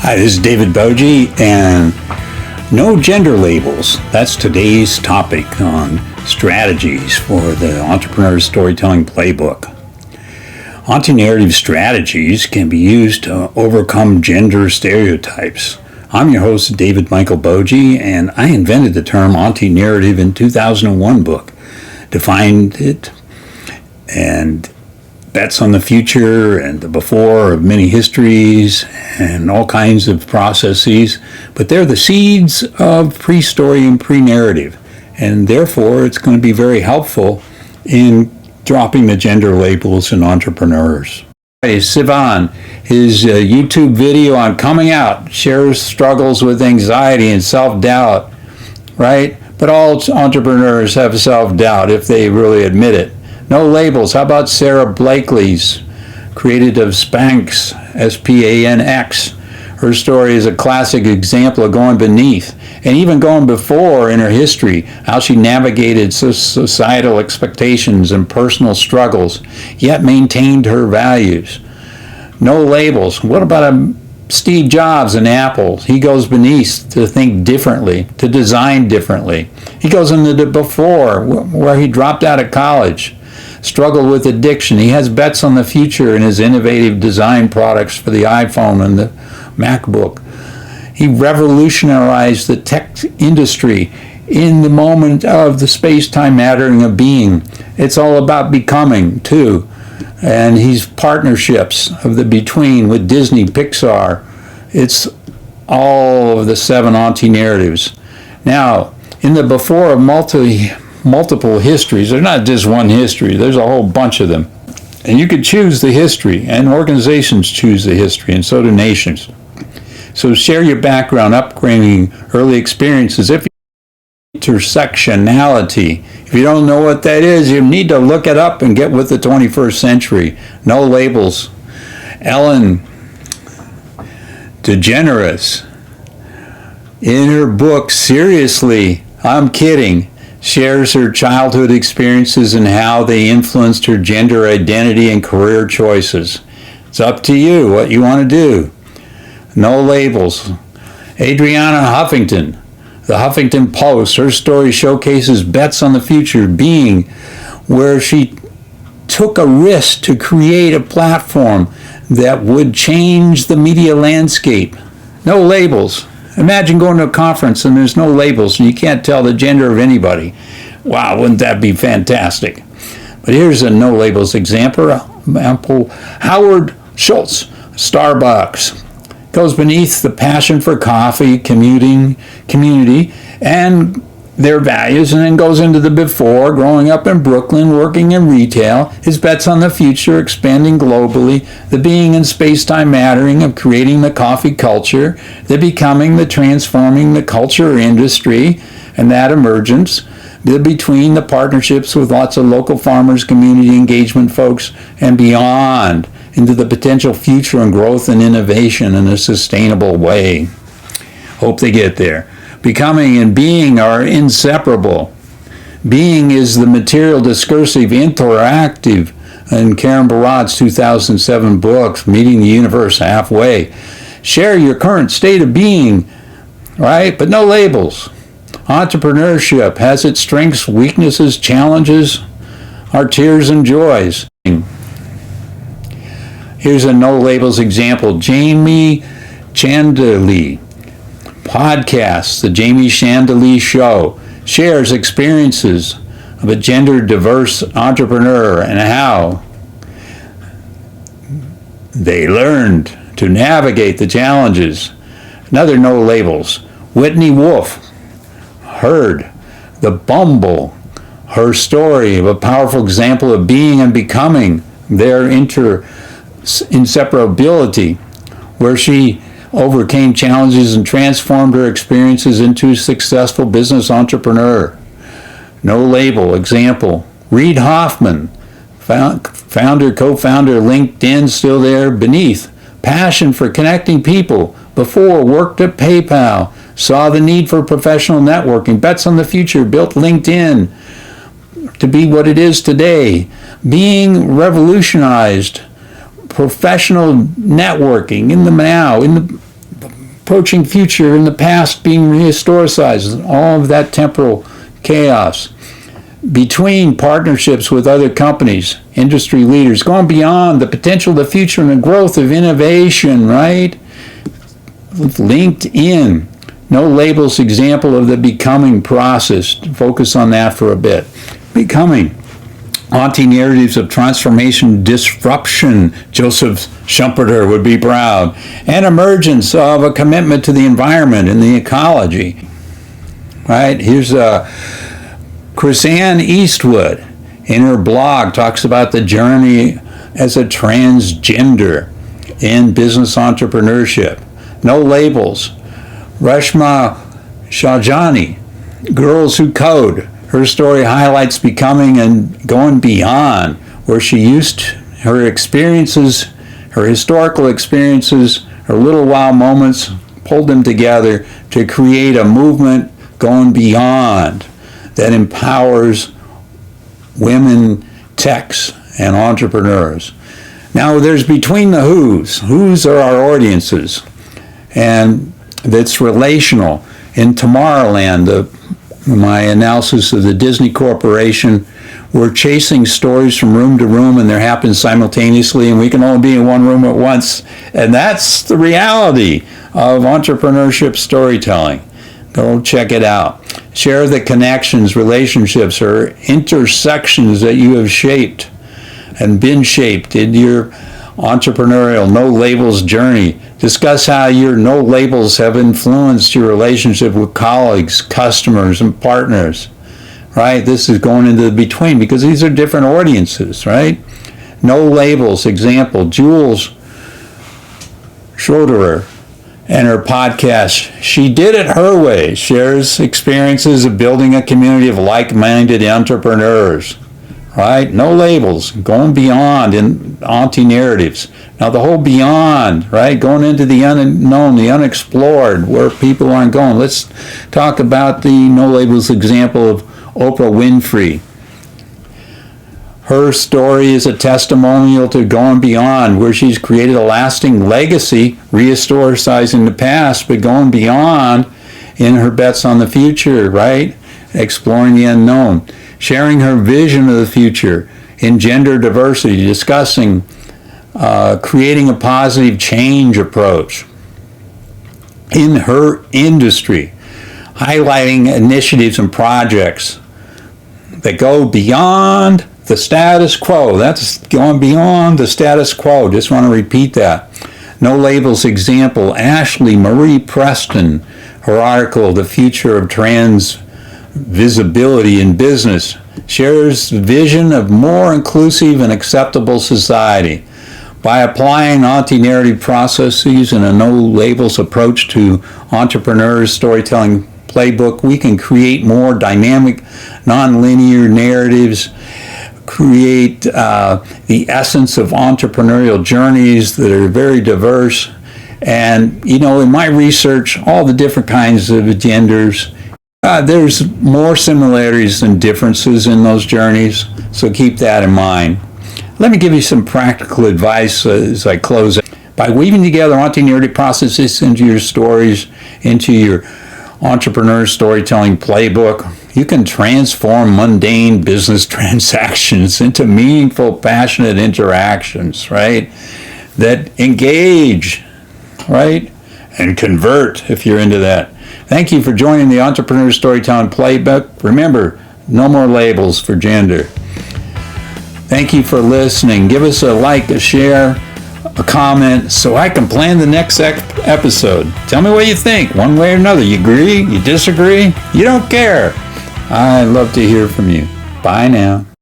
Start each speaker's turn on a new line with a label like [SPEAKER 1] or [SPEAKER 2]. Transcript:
[SPEAKER 1] Hi, this is David Boje, and no gender labels. That's today's topic on strategies for the Entrepreneur Storytelling Playbook. Antenarrative strategies can be used to overcome gender stereotypes. I'm your host, David Michael Boje, and I invented the term antenarrative in 2001 book, defined it, and bets on the future and the before of many histories and all kinds of processes, but they're the seeds of pre-story and pre-narrative, and therefore it's going to be very helpful in dropping the gender labels in entrepreneurs. Sivan, his YouTube video on coming out shares struggles with anxiety and self-doubt, right? But all entrepreneurs have self-doubt if they really admit it. No labels. How about Sarah Blakely's, created of Spanx, S-P-A-N-X. Her story is a classic example of going beneath and even going before in her history, how she navigated societal expectations and personal struggles, yet maintained her values. No labels. What about Steve Jobs and Apple? He goes beneath to think differently, to design differently. He goes into the before, where he dropped out of college, struggled with addiction. He has bets on the future in his innovative design products for the iPhone and the MacBook. He revolutionized the tech industry in the moment of the space-time mattering of being. It's all about becoming, too. And he's partnerships of the between with Disney, Pixar. It's all of the 7 antenarratives. Now, in the before of multiple histories, there's not just one history, there's a whole bunch of them. And you could choose the history, and organizations choose the history, and so do nations. So share your background, upgrading early experiences. If intersectionality, if you don't know what that is, you need to look it up and get with the 21st century. No labels. Ellen DeGeneres, in her book, Seriously, I'm Kidding, shares her childhood experiences and how they influenced her gender identity and career choices. It's up to you what you want to do. No labels. Adriana Huffington, the Huffington Post, her story showcases bets on the future being, where she took a risk to create a platform that would change the media landscape. No labels. Imagine going to a conference and there's no labels and you can't tell the gender of anybody. Wow, wouldn't that be fantastic? But here's a no labels example. Howard Schultz, Starbucks, goes beneath the passion for coffee, community, and their values, and then goes into the before, growing up in Brooklyn, working in retail, his bets on the future, expanding globally, the being and space-time mattering of creating the coffee culture, the becoming, the transforming the culture industry, and that emergence, the between, the partnerships with lots of local farmers, community engagement folks, and beyond, into the potential future and growth and innovation in a sustainable way. Hope they get there. Becoming and being are inseparable. Being is the material, discursive, interactive, in Karen Barat's 2007 book, Meeting the Universe Halfway. Share your current state of being, right? But no labels. Entrepreneurship has its strengths, weaknesses, challenges, our tears and joys. Here's a no labels example. Jamie Chandeli podcast, the Jamie Chandeli Show, shares experiences of a gender diverse entrepreneur and how they learned to navigate the challenges. Another no labels. Whitney Wolf, Heard, The Bumble, her story of a powerful example of being and becoming, their inseparability, where she overcame challenges and transformed her experiences into a successful business entrepreneur. No label example. Reid Hoffman, co-founder LinkedIn, still there beneath. Passion for connecting people. Before, worked at PayPal, saw the need for professional networking, bets on the future, built LinkedIn to be what it is today. Being revolutionized professional networking in the now, in the approaching future and the past being rehistoricized, all of that temporal chaos. Between partnerships with other companies, industry leaders, going beyond the potential of the future and the growth of innovation, right? LinkedIn, no labels example of the becoming process. Focus on that for a bit. Becoming. Antenarratives of transformation, disruption. Joseph Schumpeter would be proud. And emergence of a commitment to the environment and the ecology. Right? Here's Chrisanne Eastwood in her blog talks about the journey as a transgender in business entrepreneurship. No labels. Reshma Shahjani, Girls Who Code. Her story highlights becoming and going beyond, where she used her experiences, her historical experiences, her little wow moments, pulled them together to create a movement going beyond that empowers women techs and entrepreneurs. Now there's between the who's. Who's are our audiences? And that's relational. In Tomorrowland, my analysis of the Disney Corporation, we're chasing stories from room to room and they're happening simultaneously and we can only be in one room at once. And that's the reality of entrepreneurship storytelling. Go check it out. Share the connections, relationships, or intersections that you have shaped and been shaped in your entrepreneurial no labels journey. Discuss how your no labels have influenced your relationship with colleagues, customers, and partners. Right? This is going into the between because these are different audiences, right? No labels. Example, Jules Schroederer and her podcast, She Did It Her Way, shares experiences of building a community of like-minded entrepreneurs. Right? No labels, going beyond in antenarratives. Now the whole beyond, right? Going into the unknown, the unexplored, where people aren't going. Let's talk about the no labels example of Oprah Winfrey. Her story is a testimonial to going beyond, where she's created a lasting legacy, rehistoricizing the past, but going beyond in her bets on the future, right? Exploring the unknown. Sharing her vision of the future in gender diversity, discussing creating a positive change approach in her industry, highlighting initiatives and projects that go beyond the status quo. That's going beyond the status quo. Just want to repeat that. No labels example, Ashley Marie Preston, her article, The Future of Trans Visibility in Business, shares the vision of more inclusive and acceptable society. By applying antenarrative processes and a no-labels approach to entrepreneurs' storytelling playbook, we can create more dynamic, non-linear narratives, create the essence of entrepreneurial journeys that are very diverse. And, you know, in my research, all the different kinds of genders, there's more similarities than differences in those journeys, so keep that in mind. Let me give you some practical advice as I close. By weaving together antenarrative processes into your stories, into your entrepreneur storytelling playbook, you can transform mundane business transactions into meaningful, passionate interactions, right? That engage, right? And convert if you're into that. Thank you for joining the Entrepreneur Storytelling Playbook. Remember, no more labels for gender. Thank you for listening. Give us a like, a share, a comment, so I can plan the next episode. Tell me what you think, one way or another. You agree? You disagree? You don't care. I'd love to hear from you. Bye now.